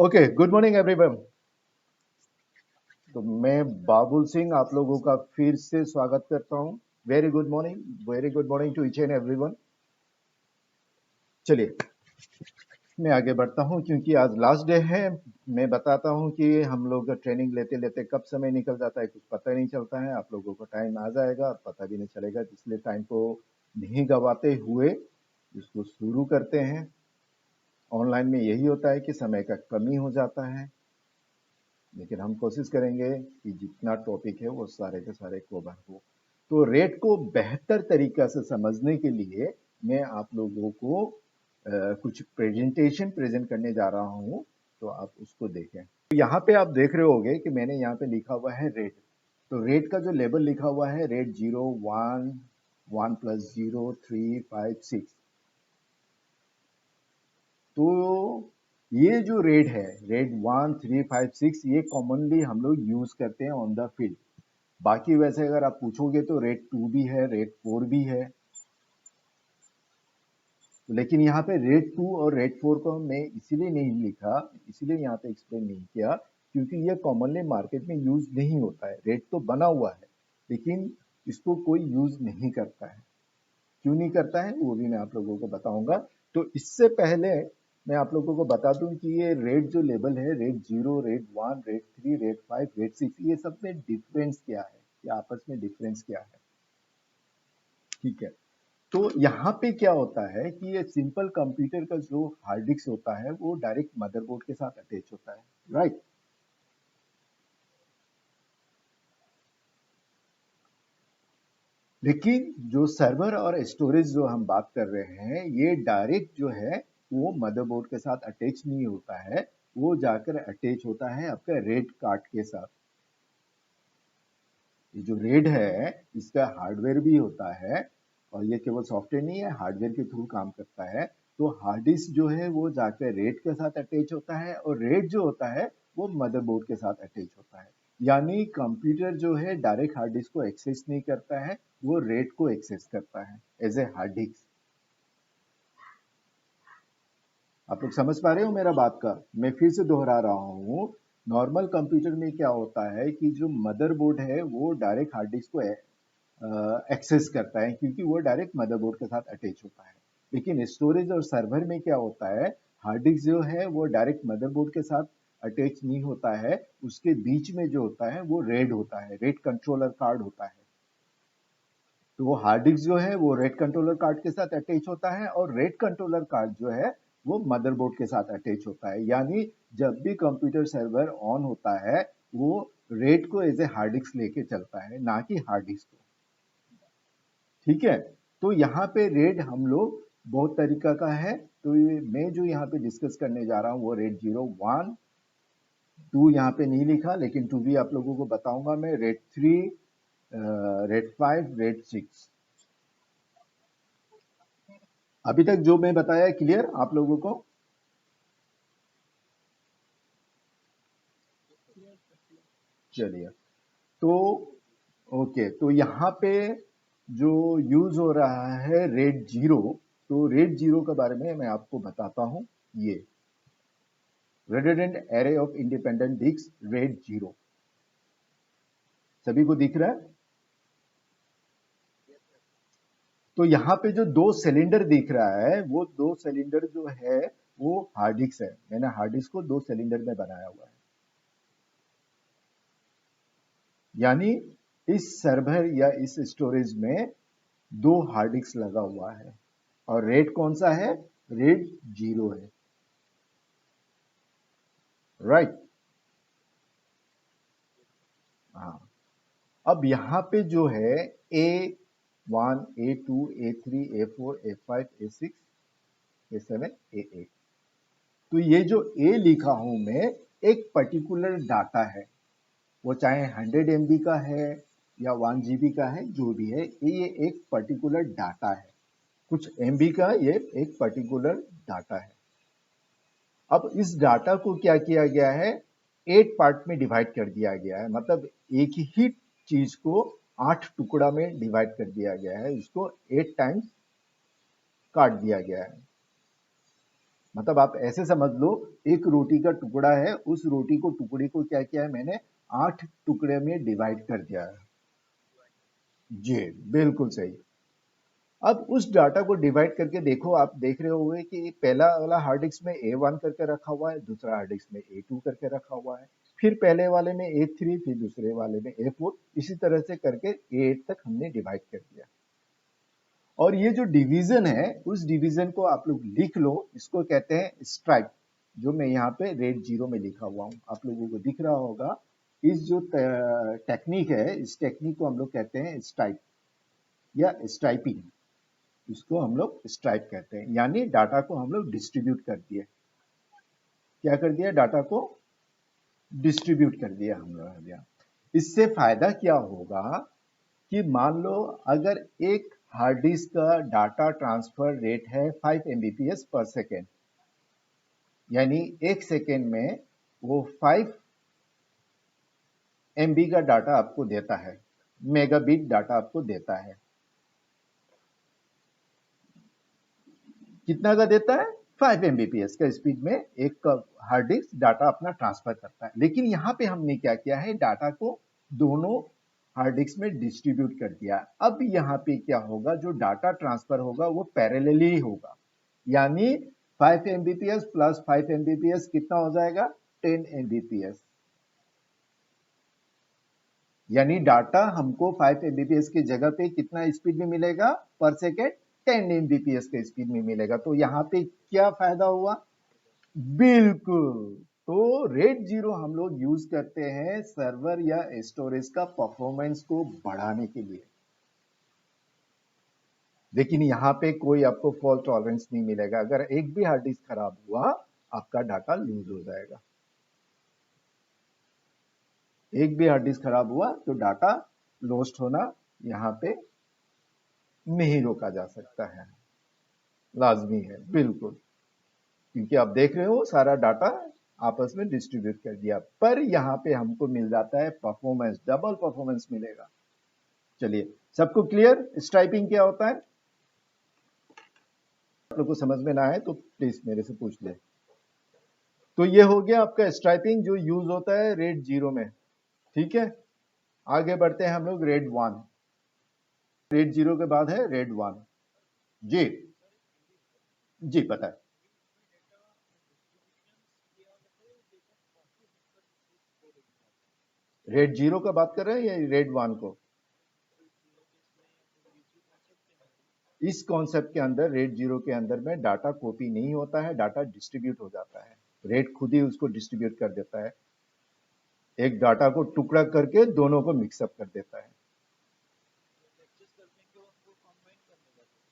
Okay, good morning everyone. तो मैं बाबुल सिंह आप लोगों का फिर से स्वागत करता हूं। Very good morning to each and everyone. चलिए मैं आगे बढ़ता हूं क्योंकि आज लास्ट डे है। मैं बताता हूं कि हम लोग ट्रेनिंग लेते लेते कब समय निकल जाता है कुछ पता ही नहीं चलता है। आप लोगों को टाइम आ जाएगा और पता भी नहीं चलेगा, इसलिए टाइम को नहीं गवाते हुए इसको शुरू करते हैं। ऑनलाइन में यही होता है कि समय का कमी हो जाता है, लेकिन हम कोशिश करेंगे कि जितना टॉपिक है वो सारे के सारे कवर हो। तो रेट को बेहतर तरीका से समझने के लिए मैं आप लोगों को कुछ प्रेजेंटेशन प्रेजेंट करने जा रहा हूं, तो आप उसको देखें। तो यहाँ पे आप देख रहे होंगे कि मैंने यहाँ पे लिखा हुआ है रेट। तो रेट का जो लेबल लिखा हुआ है रेट 0, 1, 1 प्लस 0, 3, 5, 6। तो ये जो रेट है रेट 1, 3, 5, 6 ये कॉमनली हम लोग यूज करते हैं ऑन द फील्ड। बाकी वैसे अगर आप पूछोगे तो रेट 2 भी है, रेट 4 भी है, लेकिन यहाँ पे रेट 2 और रेट 4 को मैं इसीलिए नहीं लिखा, इसीलिए यहाँ पे एक्सप्लेन नहीं किया क्योंकि ये कॉमनली मार्केट में यूज नहीं होता है। रेट तो बना हुआ है लेकिन इसको कोई यूज नहीं करता है। क्यों नहीं करता है वो भी मैं आप लोगों को बताऊंगा। तो इससे पहले मैं आप लोगों को बता दूं कि ये रेट जो लेबल है rate 0, rate 1, rate 3, rate 5, rate 6 ये सब में डिफरेंस क्या है, ये आपस में डिफरेंस क्या है। ठीक है, तो यहाँ पे क्या होता है कि ये सिंपल कंप्यूटर का जो हार्ड डिस्क होता है वो डायरेक्ट मदरबोर्ड के साथ अटैच होता है, राइट। लेकिन जो सर्वर और स्टोरेज जो हम बात कर रहे हैं ये डायरेक्ट जो है वो मदरबोर्ड के साथ अटैच नहीं होता है, वो जाकर अटैच होता है आपका रेड कार्ड के साथ। ये जो रेड है इसका हार्डवेयर भी होता है और ये केवल सॉफ्टवेयर नहीं है, हार्डवेयर के थ्रू काम करता है। तो हार्ड डिस्क जो है वो जाकर रेड के साथ अटैच होता है और रेड जो होता है वो मदरबोर्ड के साथ अटैच होता है। यानी कंप्यूटर जो है डायरेक्ट हार्ड डिस्क को एक्सेस नहीं करता है, वो रेड को एक्सेस करता है एज ए हार्ड डिस्क। आप लोग समझ पा रहे हो मेरा बात का? मैं फिर से दोहरा रहा हूँ। नॉर्मल कंप्यूटर में क्या होता है कि जो मदरबोर्ड है वो डायरेक्ट हार्ड डिस्क को एक्सेस करता है क्योंकि वो डायरेक्ट मदरबोर्ड के साथ अटैच होता है। लेकिन स्टोरेज और सर्वर में क्या होता है, हार्ड डिस्क जो है वो डायरेक्ट मदरबोर्ड के साथ अटैच नहीं होता है, उसके बीच में जो होता है वो रेड होता है, रेड कंट्रोलर कार्ड होता है। तो वो हार्ड डिस्क जो है वो रेड कंट्रोलर कार्ड के साथ अटैच होता है और रेड कंट्रोलर कार्ड जो है वो मदरबोर्ड के साथ अटैच होता है। यानी जब भी कंप्यूटर सर्वर ऑन होता है वो रेड को एज ए हार्ड डिस्क लेके चलता है, ना कि हार्ड डिस्क को। ठीक है, तो यहाँ पे रेट हम लोग बहुत तरीका का है। तो ये मैं जो यहाँ पे डिस्कस करने जा रहा हूँ वो रेट 0, 1, 2 यहाँ पे नहीं लिखा लेकिन 2 भी आप लोगों को बताऊंगा मैं। Rate 3, rate 5, rate 6। अभी तक जो मैं बताया क्लियर आप लोगों को? चलिए, तो ओके, तो यहाँ पे जो यूज हो रहा है रेट 0, तो रेट 0 के बारे में मैं आपको बताता हूँ। ये redundant array of independent disk RAID 0 सभी को दिख रहा है? तो यहाँ पे जो दो सिलेंडर दिख रहा है वो दो सिलेंडर जो है वो हार्ड डिस्क है। मैंने हार्ड डिस्क को दो सिलेंडर में बनाया हुआ है। यानी इस सर्वर या इस स्टोरेज में दो हार्ड डिस्क लगा हुआ है और रेट कौन सा है? रेट 0 है, राइट। हाँ, अब यहाँ पे जो है A1, A2, A3, A4, A5, A6, A7, A8। तो ये जो A लिखा हूं मैं एक पर्टिकुलर डाटा है, वो चाहे 100 MB का है या 1 GB का है, जो भी है ये एक पर्टिकुलर डाटा है। कुछ MB का ये एक पर्टिकुलर डाटा है। अब इस डाटा को क्या किया गया है, 8 पार्ट में डिवाइड कर दिया गया है। मतलब एक ही चीज को 8 टुकड़ा में डिवाइड कर दिया गया है, इसको 8 टाइम्स काट दिया गया है। मतलब आप ऐसे समझ लो, एक रोटी का टुकड़ा है, उस रोटी को टुकड़े को क्या किया है मैंने, 8 टुकड़े में डिवाइड कर दिया है। जी, बिल्कुल सही। अब उस डाटा को डिवाइड करके देखो, आप देख रहे होंगे कि पहला वाला हार्ड डिस्क में A1 करके रखा हुआ है, दूसरा हार्ड डिस्क में A2 करके रखा हुआ है, फिर पहले वाले में A3, फिर दूसरे वाले में A4, इसी तरह से करके A8 तक हमने डिवाइड कर दिया। और ये जो डिवीजन है, उस डिवीजन को आप लोग लिख लो, इसको कहते हैं स्ट्राइप, जो मैं यहाँ पे रेड जीरो में लिखा हुआ हूँ, आप लोगों को दिख रहा होगा। इस जो टेक्निक है, इस टेक्निक को हम लोग कहते हैं स्ट्राइप या स्ट्राइपिंग। इसको हम लोग स्ट्राइप कहते हैं, यानी डाटा को हम लोग डिस्ट्रीब्यूट कर दिए। क्या कर दिया, डाटा को डिस्ट्रीब्यूट कर दिया हम लोग यहाँ। इससे फायदा क्या होगा कि मान लो अगर एक हार्ड डिस्क का डाटा ट्रांसफर रेट है 5 Mbps पर सेकेंड, यानी एक सेकेंड में वो 5 MB का डाटा आपको देता है, मेगाबिट डाटा आपको देता है। कितना का देता है, 5 Mbps का स्पीड में एक हार्ड डिस्क डाटा अपना ट्रांसफर करता है। लेकिन यहाँ पे हमने क्या किया है, डाटा को दोनों हार्ड डिस्क में डिस्ट्रीब्यूट कर दिया। अब यहाँ पे क्या होगा, जो डाटा ट्रांसफर होगा वो पैरेलली होगा, यानी 5 Mbps प्लस 5 Mbps कितना हो जाएगा, 10 Mbps। यानी डाटा हमको 5 Mbps की जगह पे कितना स्पीड में मिलेगा पर सेकेंड, 10 Mbps के स्पीड में मिलेगा। तो यहाँ पे क्या फायदा हुआ, बिल्कुल। तो रेड जीरो हम लोग यूज करते हैं सर्वर या स्टोरेज का परफॉर्मेंस को बढ़ाने के लिए। लेकिन यहाँ पे कोई आपको फॉल्ट टॉलरेंस नहीं मिलेगा, अगर एक भी हार्ड डिस्क खराब हुआ आपका डाटा लूज हो जाएगा। एक भी हार्ड डिस्क खराब हुआ तो डाटा लॉस्ट होना यहाँ पे नहीं रोका जा सकता है, लाजमी है, बिल्कुल। क्योंकि आप देख रहे हो सारा डाटा आपस में डिस्ट्रीब्यूट कर दिया, पर यहाँ पे हमको मिल जाता है परफॉर्मेंस, डबल परफॉर्मेंस मिलेगा। चलिए, सबको क्लियर स्ट्राइपिंग क्या होता है, आप लोग को समझ में ना आए तो प्लीज मेरे से पूछ ले। तो ये हो गया आपका स्ट्राइपिंग जो यूज होता है रेड जीरो में, ठीक है। आगे बढ़ते हैं हम लोग रेड वन। रेड जीरो के बाद है रेड वन। जी, जी पता है। रेड जीरो का बात कर रहे हैं या रेड वन को, इस कॉन्सेप्ट के अंदर रेड जीरो के अंदर में डाटा कॉपी नहीं होता है, डाटा डिस्ट्रीब्यूट हो जाता है। रेड खुद ही उसको डिस्ट्रीब्यूट कर देता है, एक डाटा को टुकड़ा करके दोनों को मिक्सअप कर देता है।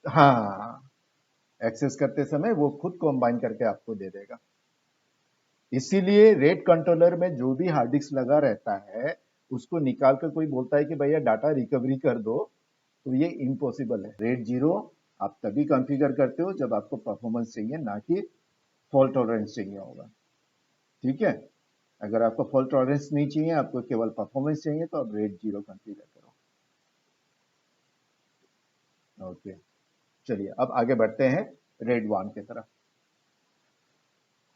हाँ, एक्सेस करते समय वो खुद कंबाइन करके आपको दे देगा। इसीलिए रेट कंट्रोलर में जो भी हार्ड डिस्क लगा रहता है, उसको निकाल कर कोई बोलता है कि भैया डाटा रिकवरी कर दो, तो ये इम्पॉसिबल है। रेट जीरो आप तभी कॉन्फ़िगर करते हो जब आपको परफॉर्मेंस चाहिए, ना कि फॉल्ट टॉलरेंस चाहिए होगा, ठीक है। अगर आपको फॉल्ट टॉलरेंस नहीं चाहिए, आपको केवल परफॉर्मेंस चाहिए, तो आप रेट जीरो कॉन्फ़िगर करो। ओके, चलिए अब आगे बढ़ते हैं रेड वन की तरफ।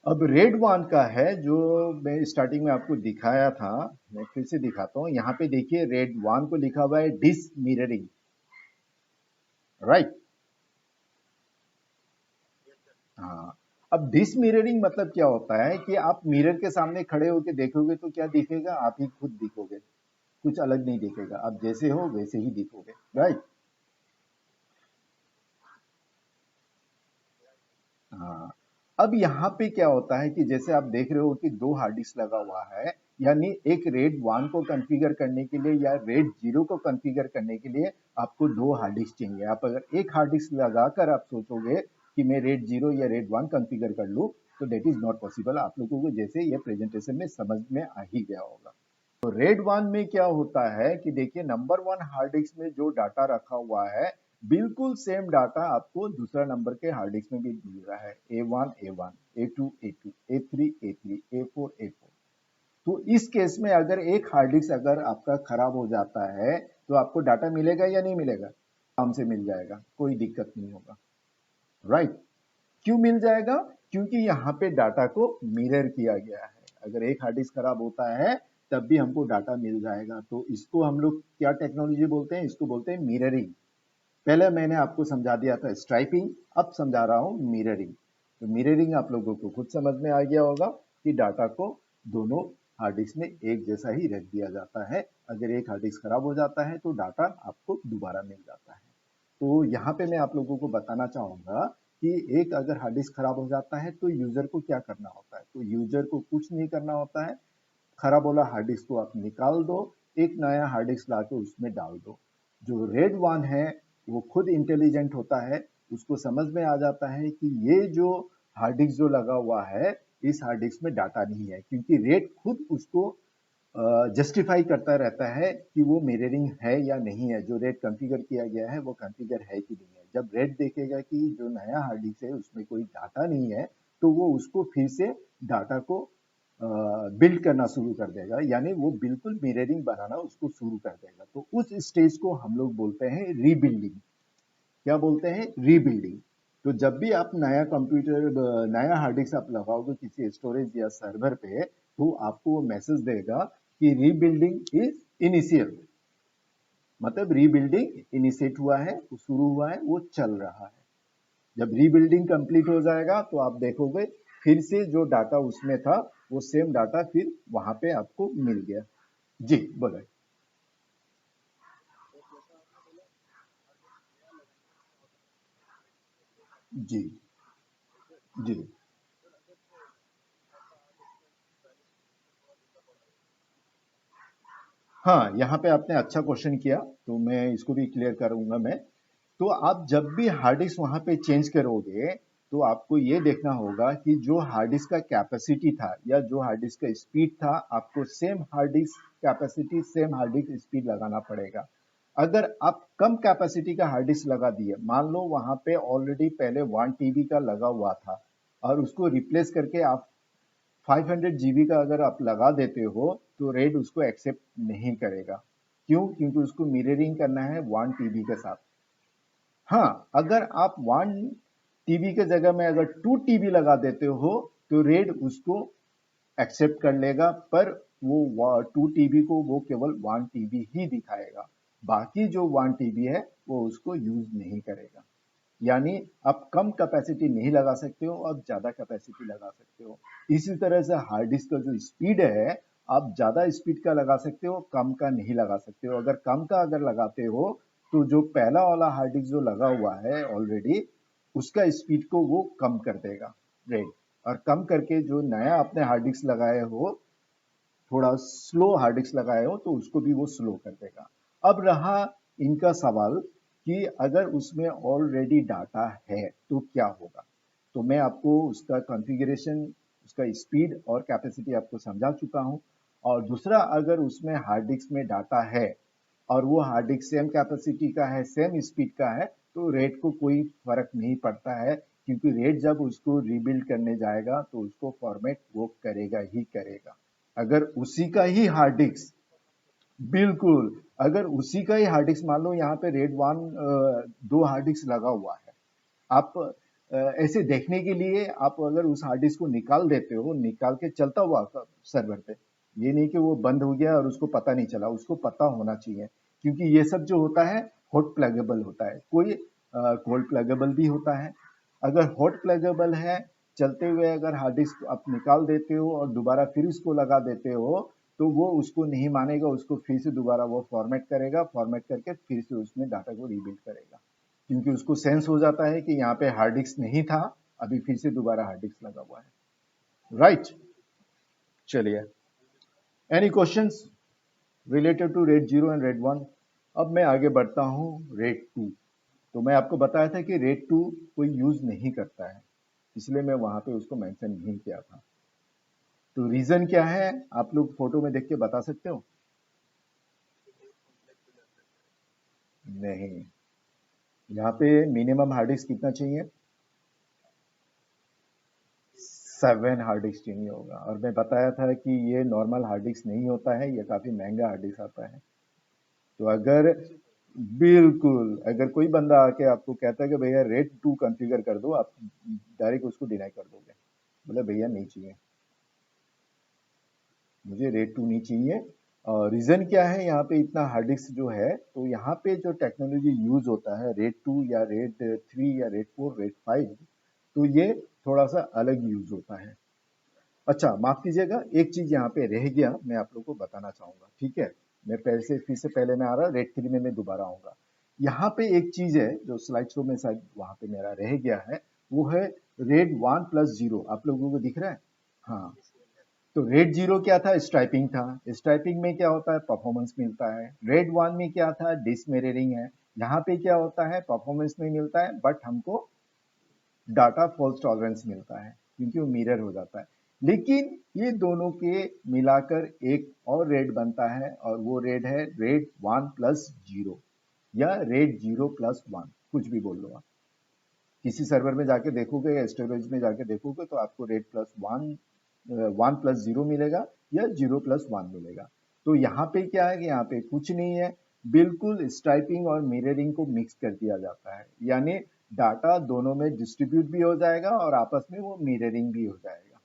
अब रेड वन का है जो मैं स्टार्टिंग में आपको दिखाया था, मैं फिर से दिखाता हूँ। यहाँ पे देखिए रेड वन को लिखा हुआ है डिस्क मिररिंग, राइट। हाँ, अब डिस्क मिररिंग मतलब क्या होता है कि आप मिरर के सामने खड़े होकर देखोगे तो क्या दिखेगा, आप ही खुद दिखोगे, कुछ अलग नहीं दिखेगा, आप जैसे हो वैसे ही दिखोगे, राइट। हाँ, अब यहाँ पे क्या होता है कि जैसे आप देख रहे हो कि दो हार्ड डिस्क लगा हुआ है, यानी एक रेड वन को कॉन्फ़िगर करने के लिए या रेड जीरो को कॉन्फ़िगर करने के लिए आपको दो हार्ड डिस्क चाहिए। आप अगर एक हार्ड डिस्क लगाकर आप सोचोगे कि मैं रेड जीरो या रेड वन कॉन्फ़िगर कर लूँ, तो डेट इज नॉट पॉसिबल। आप लोगों को जैसे ये प्रेजेंटेशन में समझ में आ ही गया होगा। तो रेड वन में क्या होता है कि देखिए नंबर वन हार्ड डिस्क में जो डाटा रखा हुआ है, बिल्कुल सेम डाटा आपको दूसरा नंबर के हार्ड डिस्क में भी मिल रहा है, A1 A1, A2 A2, A3 A3, A4 A4। तो इस केस में अगर एक हार्ड डिस्क अगर आपका खराब हो जाता है, तो आपको डाटा मिलेगा या नहीं मिलेगा, आराम से मिल जाएगा, कोई दिक्कत नहीं होगा, राइट। क्यों मिल जाएगा, क्योंकि यहाँ पे डाटा को मिरर किया गया है। अगर एक हार्ड डिस्क खराब होता है तब भी हमको डाटा मिल जाएगा। तो इसको हम लोग क्या टेक्नोलॉजी बोलते हैं? इसको बोलते हैं मिररिंग। पहले मैंने आपको समझा दिया था स्ट्राइपिंग, अब समझा रहा हूँ मिररिंग। तो मिररिंग आप लोगों को खुद समझ में आ गया होगा कि डाटा को दोनों हार्ड डिस्क में एक जैसा ही रख दिया जाता है। अगर एक हार्ड डिस्क खराब हो जाता है तो डाटा आपको दोबारा मिल जाता है। तो यहाँ पे मैं आप लोगों को बताना चाहूंगा कि एक अगर हार्ड डिस्क खराब हो जाता है तो यूजर को क्या करना होता है। तो यूजर को कुछ नहीं करना होता है, खराब वाला हार्ड डिस्क को आप निकाल दो, एक नया हार्ड डिस्क ला के उसमें डाल दो। जो रेड वन है वो खुद इंटेलिजेंट होता है, उसको समझ में आ जाता है कि ये जो हार्ड डिस्क जो लगा हुआ है इस हार्ड डिस्क में डाटा नहीं है, क्योंकि रेड खुद उसको जस्टिफाई करता रहता है कि वो मिररिंग है या नहीं है, जो रेट कॉन्फ़िगर किया गया है वो कॉन्फ़िगर है कि नहीं है। जब रेट देखेगा कि जो नया हार्ड डिस्क है उसमें कोई डाटा नहीं है तो वो उसको फिर से डाटा को बिल्ड करना शुरू कर देगा, यानी वो बिल्कुल मिररिंग बनाना उसको शुरू कर देगा। तो उस स्टेज को हम लोग बोलते हैं रीबिल्डिंग। क्या बोलते हैं? रीबिल्डिंग। तो जब भी आप नया कंप्यूटर नया हार्ड डिस्क आप लगाओगे किसी स्टोरेज या सर्वर पे तो आपको वो मैसेज देगा कि रीबिल्डिंग इज इनिशियल, मतलब रीबिल्डिंग इनिशिएट हुआ है, वो शुरू हुआ है, वो चल रहा है। जब रीबिल्डिंग कंप्लीट हो जाएगा तो आप देखोगे फिर से जो डाटा उसमें था वो सेम डाटा फिर वहां पे आपको मिल गया। जी बोले। जी जी। हाँ, यहाँ पे आपने अच्छा क्वेश्चन किया, तो मैं इसको भी क्लियर करूंगा मैं। तो आप जब भी हार्ड डिस्क वहां पे चेंज करोगे तो आपको ये देखना होगा कि जो हार्ड डिस्क का कैपेसिटी था या जो हार्ड डिस्क का स्पीड था, आपको same hard disk capacity same hard disk speed लगाना पड़ेगा। अगर आप कम कैपेसिटी का हार्ड डिस्क लगा दिए, मान लो वहां पे ऑलरेडी पहले 1 TB का लगा हुआ था और उसको रिप्लेस करके आप 500 GB का अगर आप लगा देते हो तो रेड उसको एक्सेप्ट नहीं करेगा। क्यों? क्योंकि उसको मिररिंग करना है 1 TB के साथ। हाँ, अगर आप 1 TB के जगह में अगर 2 TB लगा देते हो तो रेड उसको एक्सेप्ट कर लेगा, पर वो 2 TB को वो केवल 1 TB ही दिखाएगा, बाकी जो 1 TB है वो उसको यूज नहीं करेगा। यानी आप कम कैपेसिटी नहीं लगा सकते हो, आप ज्यादा कैपेसिटी लगा सकते हो। इसी तरह से हार्ड डिस्क का जो स्पीड है, आप ज्यादा स्पीड का लगा सकते हो, कम का नहीं लगा सकते हो। अगर कम का अगर लगाते हो तो जो पहला वाला हार्ड डिस्क जो लगा हुआ है ऑलरेडी उसका स्पीड को वो कम कर देगा रेट, और कम करके जो नया आपने हार्ड डिस्क लगाए हो, थोड़ा स्लो हार्ड डिस्क लगाए हो तो उसको भी वो स्लो कर देगा। अब रहा इनका सवाल कि अगर उसमें ऑलरेडी डाटा है तो क्या होगा। तो मैं आपको उसका कॉन्फ़िगरेशन, उसका स्पीड और कैपेसिटी आपको समझा चुका हूं। और दूसरा, अगर उसमें हार्ड डिस्क में डाटा है और वो हार्ड डिस्क सेम कैपेसिटी का है, सेम स्पीड का है, तो रेट को कोई फर्क नहीं पड़ता है, क्योंकि रेट जब उसको रीबिल्ड करने जाएगा तो उसको फॉर्मेट वो करेगा ही करेगा। अगर उसी का ही हार्ड डिस्क, बिल्कुल, अगर उसी का ही हार्ड डिस्क, मान लो यहाँ पे रेड वन 2 हार्ड डिस्क लगा हुआ है, आप ऐसे देखने के लिए आप अगर उस हार्ड डिस्क को निकाल देते हो, निकाल के चलता हुआ सर्वर पे, ये नहीं कि वो बंद हो गया और उसको पता नहीं चला, उसको पता होना चाहिए। क्योंकि ये सब जो होता है हॉट प्लगेबल होता है, कोई कोल्ड प्लगेबल भी होता है। अगर हॉट प्लगेबल है, चलते हुए अगर हार्ड डिस्क आप निकाल देते हो और दोबारा फिर उसको लगा देते हो तो वो उसको नहीं मानेगा, उसको फिर से दोबारा वो फॉर्मेट करेगा, फॉर्मेट करके फिर से उसमें डाटा को रीबिल्ड करेगा, क्योंकि उसको सेंस हो जाता है कि यहाँ पे हार्ड डिस्क नहीं था, अभी फिर से दोबारा हार्ड डिस्क लगा हुआ है। राइट, चलिए, any questions related to RAID 0 and RAID 1? अब मैं आगे बढ़ता हूँ रेट 2। तो मैं आपको बताया था कि रेट 2 कोई यूज नहीं करता है, इसलिए मैं वहां पे उसको मेंशन नहीं किया था। तो रीजन क्या है, आप लोग फोटो में देख के बता सकते हो? नहीं, यहाँ पे मिनिमम हार्ड डिस्क कितना चाहिए? 7 हार्ड डिस्क चाहिए होगा, और मैं बताया था कि ये नॉर्मल हार्ड डिस्क नहीं होता है, ये काफी महंगा हार्ड डिस्क आता है। तो अगर, बिल्कुल, अगर कोई बंदा आके आपको कहता है कि भैया रेट 2 कॉन्फ़िगर कर दो, आप डायरेक्ट उसको डिनाई कर दोगे। बोले भैया नहीं चाहिए, मुझे रेड 2 नहीं चाहिए। रीज़न क्या है यहाँ पे इतना हार्ड डिस्क जो है, तो यहाँ पे जो टेक्नोलॉजी यूज़ होता है रेड 2 या रेड 3 या रेड 4 रेड 5, तो ये थोड़ा सा अलग यूज़ होता है। अच्छा माफ कीजिएगा, एक चीज यहाँ पे रह गया, मैं आप लोग को बताना चाहूंगा, ठीक है। मैं पहले से फिर से पहले मैं आ रहा, रेड 3 में मैं दोबारा आऊंगा। यहाँ पे एक चीज है जो स्लाइड शो में शायद वहां पे मेरा रह गया है, वो है रेड 1+0। आप लोगों को दिख रहा है? हाँ। तो रेड 0 क्या था? स्ट्राइपिंग था। स्ट्राइपिंग में क्या होता है? परफॉर्मेंस मिलता है। रेड 1 में क्या था? डिस मिररिंग है। यहाँ पे क्या होता है? परफॉर्मेंस नहीं मिलता है, बट हमको डाटा फॉल्स टॉलरेंस मिलता है, क्योंकि वो मिरर हो जाता है। लेकिन ये दोनों के मिलाकर एक और रेट बनता है, और वो रेट है रेट 1+0 या रेट 0+1, कुछ भी बोल लो आप। किसी सर्वर में जाके देखोगे या स्टोरेज में जाके देखोगे तो आपको रेट +1, 1+0 मिलेगा या 0+1 मिलेगा। तो यहाँ पे क्या है कि यहाँ पे कुछ नहीं है, बिल्कुल स्ट्राइपिंग और मिररिंग को मिक्स कर दिया जाता है, यानी डाटा दोनों में डिस्ट्रीब्यूट भी हो जाएगा और आपस में वो मिररिंग भी हो जाएगा।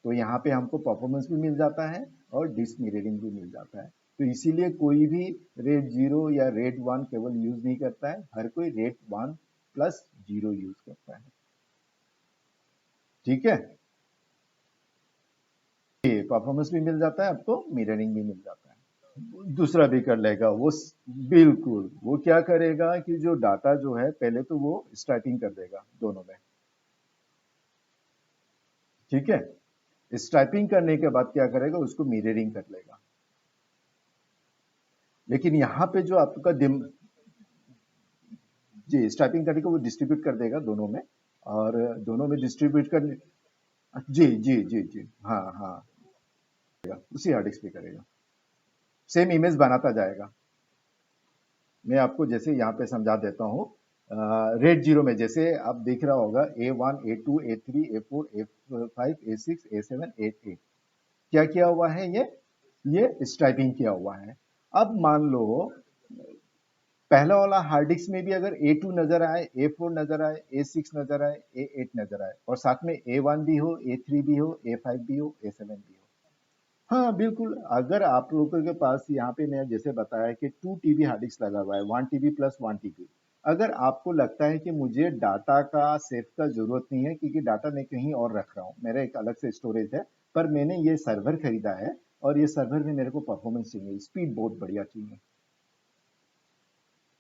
तो यहाँ पे हमको परफॉर्मेंस भी मिल जाता है और डिस मिररिंग भी मिल जाता है। तो इसीलिए कोई भी रेट 0 या रेट 1 केवल यूज नहीं करता है, हर कोई रेट 1+0 यूज करता है। ठीक है, ये परफॉर्मेंस भी मिल जाता है आपको, मिररिंग भी मिल जाता है। दूसरा भी कर लेगा वो, बिल्कुल। वो क्या करेगा कि जो डाटा जो है पहले तो वो स्ट्राइपिंग कर देगा दोनों में, ठीक है। स्ट्राइपिंग करने के बाद क्या करेगा, उसको मिररिंग कर लेगा। लेकिन यहाँ पे जो आपका जी, स्ट्राइपिंग करने को वो डिस्ट्रीब्यूट कर देगा दोनों में, और दोनों में डिस्ट्रीब्यूट करने, जी जी जी जी, हाँ हाँ, उसी हार्ड डिस्क पे करेगा, सेम इमेज बनाता जाएगा। मैं आपको जैसे यहाँ पे समझा देता हूँ। रेड 0 में जैसे आप देख रहा होगा A1 A2 A3 A4 A5 A6 A7 A8, क्या किया हुआ है? ये स्ट्राइपिंग किया हुआ है। अब मान लो पहला वाला हार्ड डिस्क में भी अगर A2 नजर आए, A4 नजर आए, A6 नजर आए, A8 नजर आए, और साथ में A1 भी हो, A3 भी हो, A5 भी हो, A7 भी हो, हाँ बिल्कुल। अगर आप लोगों के पास यहाँ पे मैं जैसे बताया कि 2 TB हार्ड डिस्क लगा हुआ है, 1 TB प्लस 1 TB, अगर आपको लगता है कि मुझे डाटा का सेफ का जरूरत नहीं है, क्योंकि डाटा मैं कहीं और रख रहा हूँ, मेरा एक अलग से स्टोरेज है, पर मैंने ये सर्वर खरीदा है और ये सर्वर में मेरे को परफॉर्मेंस चाहिए, स्पीड बहुत बढ़िया चाहिए,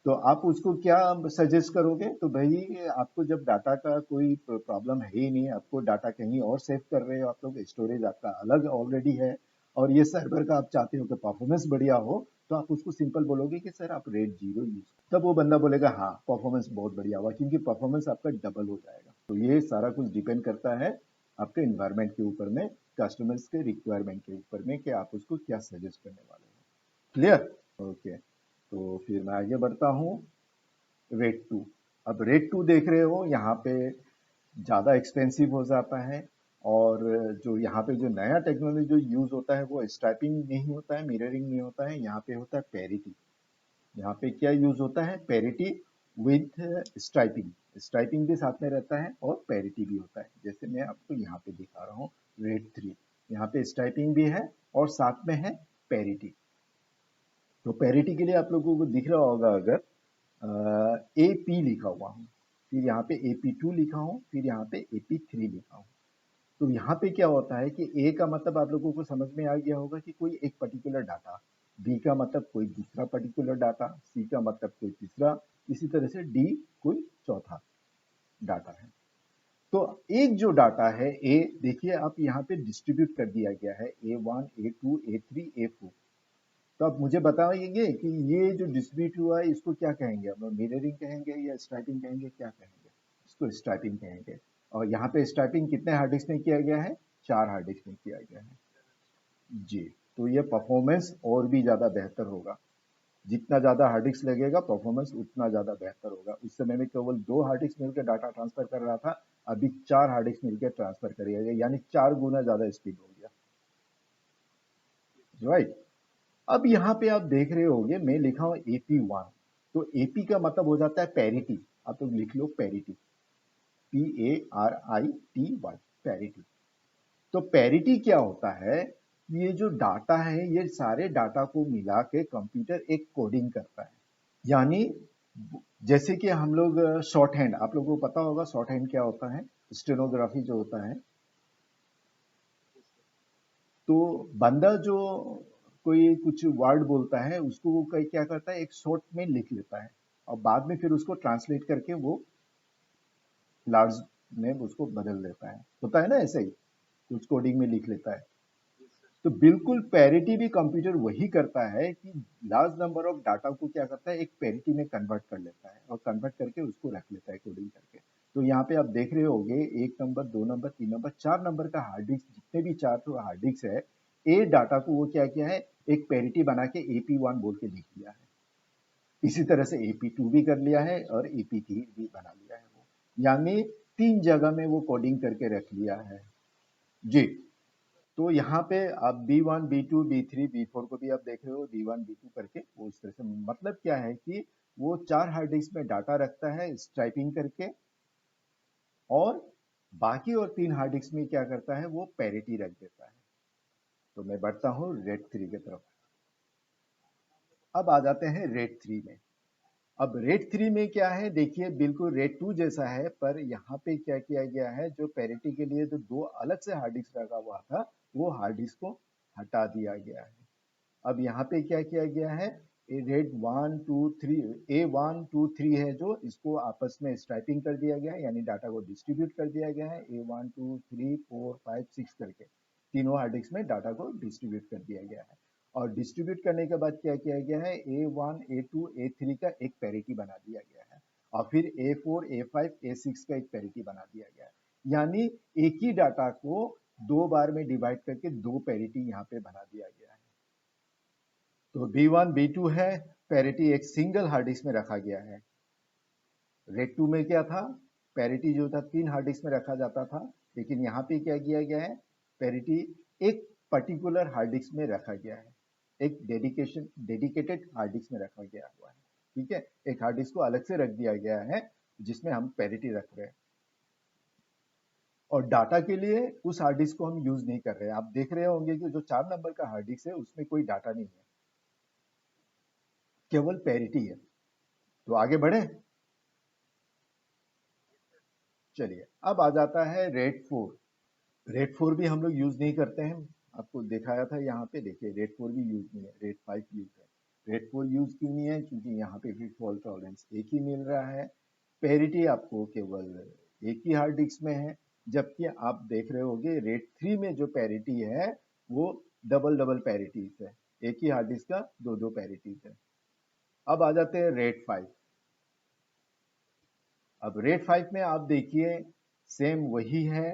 तो आप उसको क्या सजेस्ट करोगे? तो भाई आपको जब डाटा का कोई प्रॉब्लम है ही नहीं, आपको डाटा कहीं और सेव कर रहे हो आप लोग, स्टोरेज आपका अलग ऑलरेडी है, और ये सर्वर का आप चाहते हो कि परफॉर्मेंस बढ़िया हो, तो आप उसको सिंपल बोलोगे कि सर आप रेट 0 यूज, तब वो बंदा बोलेगा हाँ परफॉर्मेंस बहुत बढ़िया हुआ, क्योंकि परफॉर्मेंस आपका डबल हो जाएगा। तो ये सारा कुछ डिपेंड करता है आपके इन्वायरमेंट के ऊपर में, कस्टमर्स के रिक्वायरमेंट के ऊपर में, कि आप उसको क्या सजेस्ट करने वाले हो। क्लियर? ओके, तो फिर मैं आगे बढ़ता हूँ। रेट 2, अब रेट 2 देख रहे हो, यहाँ पे ज़्यादा एक्सपेंसिव हो जाता है, और जो यहाँ पे जो नया टेक्नोलॉजी जो यूज़ होता है वो स्ट्राइपिंग नहीं होता है, मिररिंग नहीं होता है, यहाँ पे होता है पैरिटी। यहाँ पे क्या यूज़ होता है? पैरिटी विथ स्ट्राइपिंग, स्ट्राइपिंग भी साथ में रहता है और पैरिटी भी होता है। जैसे मैं आपको यहाँ पे दिखा रहा हूँ रेट 3, यहाँ पे स्ट्राइपिंग भी है और साथ में है पैरिटी। तो पैरिटी के लिए आप लोगों को दिख रहा होगा, अगर ए पी लिखा हुआ हूँ, फिर यहाँ पे AP2 लिखा हूँ, फिर यहाँ पे AP3 लिखा हूँ, तो यहाँ पे क्या होता है कि ए का मतलब आप लोगों को समझ में आ गया होगा कि कोई एक पर्टिकुलर डाटा, बी का मतलब कोई दूसरा पर्टिकुलर डाटा, सी का मतलब कोई तीसरा, इसी तरह से डी कोई चौथा डाटा है। तो एक जो डाटा है ए, देखिए आप यहाँ पे डिस्ट्रीब्यूट कर दिया गया है A1 A2 A3 A4। तो आप मुझे बताइए कि ये जो डिस्ट्रीब्यूट हुआ है इसको क्या कहेंगे? हम लोग मिररिंग कहेंगे या स्ट्राइपिंग कहेंगे, क्या कहेंगे? इसको स्ट्राइपिंग कहेंगे। और यहाँ पे स्ट्राइपिंग कितने हार्ड डिस्क में किया गया है? 4 हार्ड डिस्क में किया गया है। जी, तो ये परफॉर्मेंस और भी ज्यादा बेहतर होगा। जितना ज्यादा हार्ड डिस्क लगेगा परफॉर्मेंस उतना ज्यादा बेहतर होगा। उस समय में केवल 2 हार्ड डिस्क मिलकर डाटा ट्रांसफर कर रहा था, अभी 4 हार्ड डिस्क मिलकर ट्रांसफर करेगा, यानी 4 गुना ज्यादा स्पीड हो गया, राइट। अब यहाँ पे आप देख रहे होंगे मैं लिखा हूँ AP1, तो AP का मतलब हो जाता है पैरिटी। आप लोग लिख लो पैरिटी, PARITY, पैरिटी। तो पैरिटी क्या होता है, ये जो डाटा है ये सारे डाटा को मिला के कंप्यूटर एक कोडिंग करता है। यानी जैसे कि हम लोग शॉर्ट हैंड, आप लोगों को पता होगा शॉर्ट हैंड क्या होता है, स्टेनोग्राफी जो होता है। तो बंदा जो कोई कुछ वर्ड बोलता है उसको वो क्या करता है, एक शॉर्ट में लिख लेता है और बाद में फिर उसको ट्रांसलेट करके वो लार्ज में उसको बदल देता है, होता है ना ऐसे ही, कुछ कोडिंग में लिख लेता है। तो बिल्कुल पैरिटी भी कंप्यूटर वही करता है कि लार्ज नंबर ऑफ डाटा को क्या करता है, एक पैरिटी में कन्वर्ट कर लेता है और कन्वर्ट करके उसको रख लेता है कोडिंग करके। तो यहाँ पे आप देख रहे होंगे 1 नंबर, 2 नंबर, 3 नंबर, 4 नंबर का हार्ड डिस्क, जितने भी 4 हार्ड डिस्क है, ए डाटा को वो क्या किया है, एक पैरिटी बना के AP1 बोल के लिख दिया है। इसी तरह से AP2 भी कर लिया है और AP3 भी बना लिया है वो, यानी 3 जगह में वो कोडिंग करके रख लिया है जी। तो यहाँ पे आप B1, B2, B3, B4 को भी आप देख रहे हो, B1, B2 करके वो इस तरह से, मतलब क्या है कि वो 4 हार्ड डिस्क में डाटा रखता है स्ट्राइपिंग करके, और बाकी और 3 हार्ड डिस्क में क्या करता है, वो पैरिटी रख देता है। तो मैं बढ़ता हूँ रेड 3 की तरफ। अब आ जाते हैं रेड 3 में। अब रेड 3 में क्या है, देखिए बिल्कुल रेड 2 जैसा है, पर यहाँ पे क्या किया गया है, जो पैरिटी के लिए जो 2 अलग से हार्ड डिस्क रखा हुआ था, वो हार्ड डिस्क को हटा दिया गया है। अब यहाँ पे क्या किया गया है, रेड 1 2 3, A1 2 3 है जो, इसको आपस में स्ट्राइपिंग कर दिया गया है, यानी डाटा को डिस्ट्रीब्यूट कर दिया गया है, A1 2 3 4 5 6 करके तीनों हार्ड डिस्क में डाटा को डिस्ट्रीब्यूट कर दिया गया है। और डिस्ट्रीब्यूट करने के बाद क्या किया गया है, A1 A2 A3 का एक पैरिटी बना दिया गया है, और फिर A4 A5 A6 का एक पैरिटी बना दिया गया है। यानी एक ही डाटा को 2 बार में डिवाइड करके 2 पैरिटी यहाँ पे बना दिया गया है। तो B1 B2 है, पैरिटी एक सिंगल हार्ड डिस्क में रखा गया है। रेड 2 में क्या था, पैरिटी जो था 3 हार्ड डिस्क में रखा जाता था, लेकिन यहाँ पे क्या किया गया है, पैरिटी एक पर्टिकुलर हार्ड डिस्क में रखा गया है, एक डेडिकेटेड हार्ड डिस्क में रखा गया हुआ है। ठीक है, एक हार्ड डिस्क को अलग से रख दिया गया है जिसमें हम पैरिटी रख रहे हैं, और डाटा के लिए उस हार्ड डिस्क को हम यूज नहीं कर रहे हैं। आप देख रहे होंगे कि जो 4 नंबर का हार्ड डिस्क है उसमें कोई डाटा नहीं है, केवल पैरिटी है। तो आगे बढ़े, चलिए अब आ जाता है रेड 4। रेड 4 भी हम लोग यूज नहीं करते हैं, आपको दिखाया था यहाँ पे, देखिए रेड 4 भी यूज नहीं है, रेड 5 यूज है। रेड 4 यूज क्यों नहीं है, क्योंकि यहाँ पे भी फॉल्ट टॉलरेंस एक ही मिल रहा है, पैरिटी आपको केवल एक ही हार्ड डिस्क में है। जबकि आप देख रहे होगे रेड 3 में जो पैरिटी है वो डबल डबल पैरिटीज है, एक ही हार्ड डिस्क का 2 पैरिटीज है। अब आ जाते हैं रेड 5। अब रेड 5 में आप देखिए सेम वही है,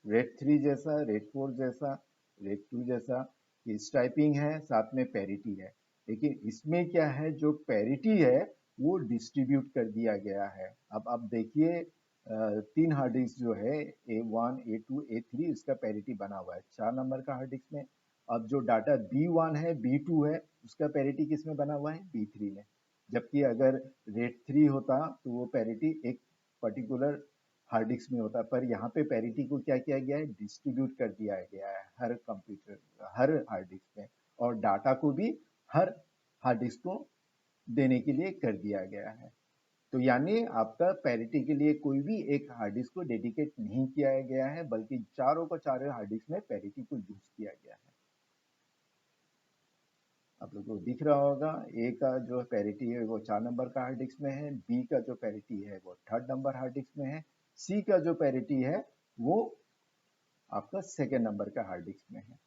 रेड 3 जैसा, रेड 4 जैसा, रेड 2 जैसा, ये स्ट्राइपिंग है, साथ में पैरिटी है। लेकिन इसमें क्या है, जो पैरिटी है वो डिस्ट्रीब्यूट कर दिया गया है। अब आप देखिए 3 हार्ड डिस्क जो है, A1 A2 A3, इसका पैरिटी बना हुआ है 4 नंबर का हार्ड डिस्क में। अब जो डाटा B1 है B2 है, उसका पैरिटी किस में बना हुआ है, B3 में। जबकि अगर रेड 3 होता तो वो पैरिटी एक पर्टिकुलर हार्ड डिस्क में होता है, पर यहाँ पे पैरिटी को क्या किया गया है, डिस्ट्रीब्यूट कर दिया गया है हर कंप्यूटर, हर हार्ड डिस्क में, और डाटा को भी हर हार्ड डिस्क को देने के लिए कर दिया गया है। तो यानी आपका पैरिटी के लिए कोई भी एक हार्ड डिस्क को डेडिकेट नहीं किया गया है, बल्कि चारों को चारों हार्ड डिस्क में पैरिटी को यूज किया गया है। आप लोगों को दिख रहा होगा, ए का जो पैरिटी है वो 4 नंबर का हार्ड डिस्क में है, बी का जो पैरिटी है वो 3rd नंबर हार्ड डिस्क में है, सी का जो पैरिटी है वो आपका 2nd नंबर का हार्ड डिस्क में है।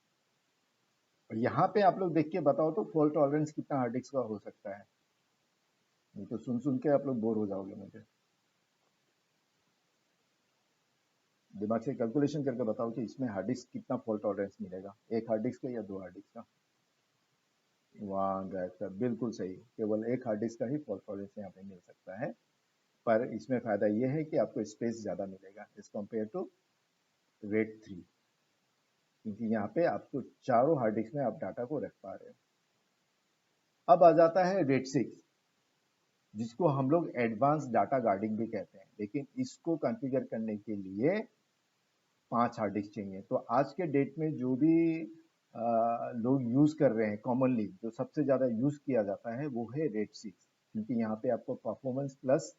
और यहाँ पे आप लोग देख के बताओ तो फॉल्ट टॉलरेंस कितना हार्ड डिस्क का हो सकता है, नहीं तो सुन सुन के आप लोग बोर हो जाओगे मुझे। दिमाग से कैलकुलेशन करके बताओ कि इसमें हार्ड डिस्क कितना फॉल्ट टॉलरेंस मिलेगा, एक हार्ड डिस्क का या 2 हार्ड डिस्क का। 1 का बिल्कुल सही, केवल एक हार्ड डिस्क का ही फॉल्ट टॉलरेंस यहाँ पे मिल सकता है। पर इसमें फायदा ये है कि आपको स्पेस ज्यादा मिलेगा एज कम्पेयर टू रेड 3, क्योंकि यहाँ पे आपको चारों हार्ड डिस्क में आप डाटा को रख पा रहे हो। अब आ जाता है रेड 6, जिसको हम लोग एडवांस डाटा गार्डिंग भी कहते हैं, लेकिन इसको कॉन्फ़िगर करने के लिए 5 हार्ड डिस्क चाहिए। तो आज के डेट में जो भी लोग यूज़ कर रहे हैं कॉमनली, जो सबसे ज़्यादा यूज़ किया जाता है वो है रेड 6, क्योंकि यहाँ पे आपको परफॉर्मेंस प्लस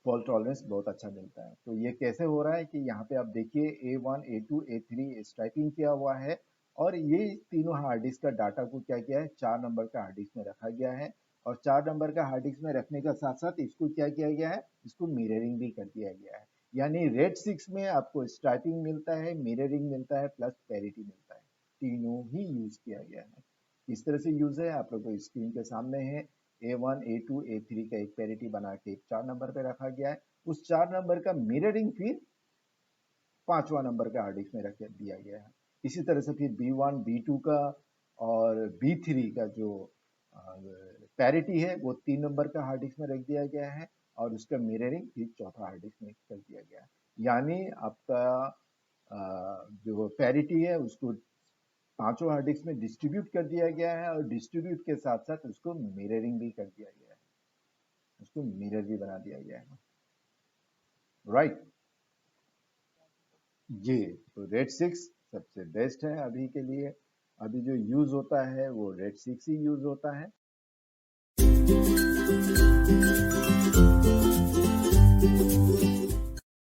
फॉल्ट टॉलरेंस बहुत अच्छा मिलता है। तो ये कैसे हो रहा है कि यहाँ पे आप देखिए A1, A2, A3 स्ट्राइपिंग किया हुआ है, और ये तीनों हार्ड डिस्क का डाटा को क्या किया है, 4 नंबर का हार्ड डिस्क में रखा गया है, और 4 नंबर का हार्ड डिस्क में रखने का साथ साथ इसको क्या किया गया है, इसको मिररिंग भी कर दिया गया है। यानी रेड 6 में आपको स्ट्राइपिंग मिलता है, मिररिंग मिलता है, प्लस पैरिटी मिलता है, तीनों ही यूज किया गया है। इस तरह से यूज है, आप लोग को स्क्रीन के सामने है। A1, A2, A3 का एक पैरिटी बना के 4 नंबर पे रखा गया है, उस 4 नंबर का मिररिंग फिर 5वां नंबर का हार्ड डिस्क में रख दिया गया है। इसी तरह से फिर B1, B2 का और B3 का जो पैरिटी है वो 3 नंबर का हार्ड डिस्क में रख दिया गया है, और उसका मिररिंग फिर चौथा हार्ड डिस्क में कर दिया गया है। यानी आपका जो पैरिटी है उसको पांचों हार्ड डिस्क में डिस्ट्रीब्यूट कर दिया गया है, और डिस्ट्रीब्यूट के साथ साथ उसको मिररिंग भी कर दिया गया है, उसको मिरर भी बना दिया गया है। राइट। जी। तो रेड 6 सबसे बेस्ट है अभी के लिए। अभी जो यूज होता है वो रेड 6 ही यूज होता है।